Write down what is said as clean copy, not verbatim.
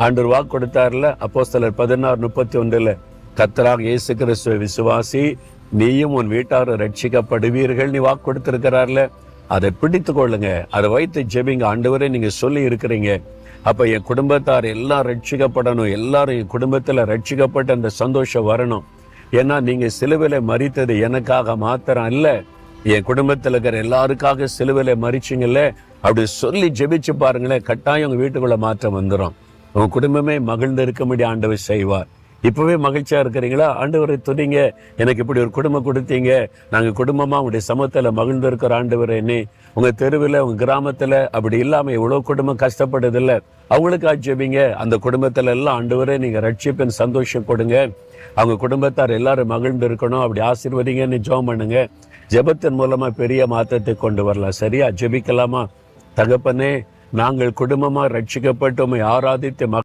ஆண்டவர் வாக்கு கொடுத்தார்ல, அப்போஸ்தலர் 16:31, கர்த்தராக இயேசு கிறிஸ்துவை விசுவாசி, நீயும் உன் வீட்டாரும் ரட்சிக்கப்படுவீர்கள், நீ வாக்கு கொடுத்திருக்கிறார்ல. அதை பிடித்து கொள்ளுங்க, அதை வைத்து ஜெபிங்க. ஆண்டவரே நீங்க சொல்லி இருக்கிறீங்க, அப்ப என் குடும்பத்தார் எல்லாம் ரட்சிக்கப்படணும், எல்லாரும் என் குடும்பத்துல ரட்சிக்கப்பட்ட அந்த சந்தோஷம் வரணும். ஏன்னா நீங்க சிலுவையில மரித்தது எனக்காக மாத்திரம் இல்ல, என் குடும்பத்துல இருக்கிற எல்லாருக்காக சிலுவையில மரிச்சிங்கல்ல. அப்படி சொல்லி ஜெபிச்சு பாருங்களேன், கட்டாயம் உங்க வீட்டுக்குள்ள மாற்றம் வந்துடும். உங்க குடும்பமே மகிழ்ந்து இருக்கும்படி ஆண்டவர் செய்வார். இப்பவே மகிழ்ச்சியா இருக்கிறீங்களா? ஆண்டவரை துதிங்க, எனக்கு இப்படி ஒரு குடும்பம் கொடுத்தீங்க, நாங்க குடும்பமா உங்களுடைய சமூகத்துல மகிழ்ந்து இருக்கிற ஆண்டவரே. நீ உங்க தெருவில் உங்க கிராமத்துல அப்படி இல்லாம எவ்வளவு குடும்பம் கஷ்டப்படுது இல்ல, அவங்களுக்கு ஆட்சேபிங்க. அந்த குடும்பத்துல எல்லாம் ஆண்டவரே நீங்க ரட்சிப்பின் சந்தோஷம் கொடுங்க, அவங்க குடும்பத்தார் எல்லாரும் மகிழ்ந்து இருக்கணும், அப்படி ஆசீர்வதிங்கன்னு ஜெபம் பண்ணுங்க. ஜெபத்தின் மூலமா பெரிய மாற்றத்தை கொண்டு வரலாம். சரியா? ஜெபிக்கலாமா? தகப்பனே, நாங்கள் குடும்பமா ரட்சிக்கப்பட்டு உம்மை ஆராதித்து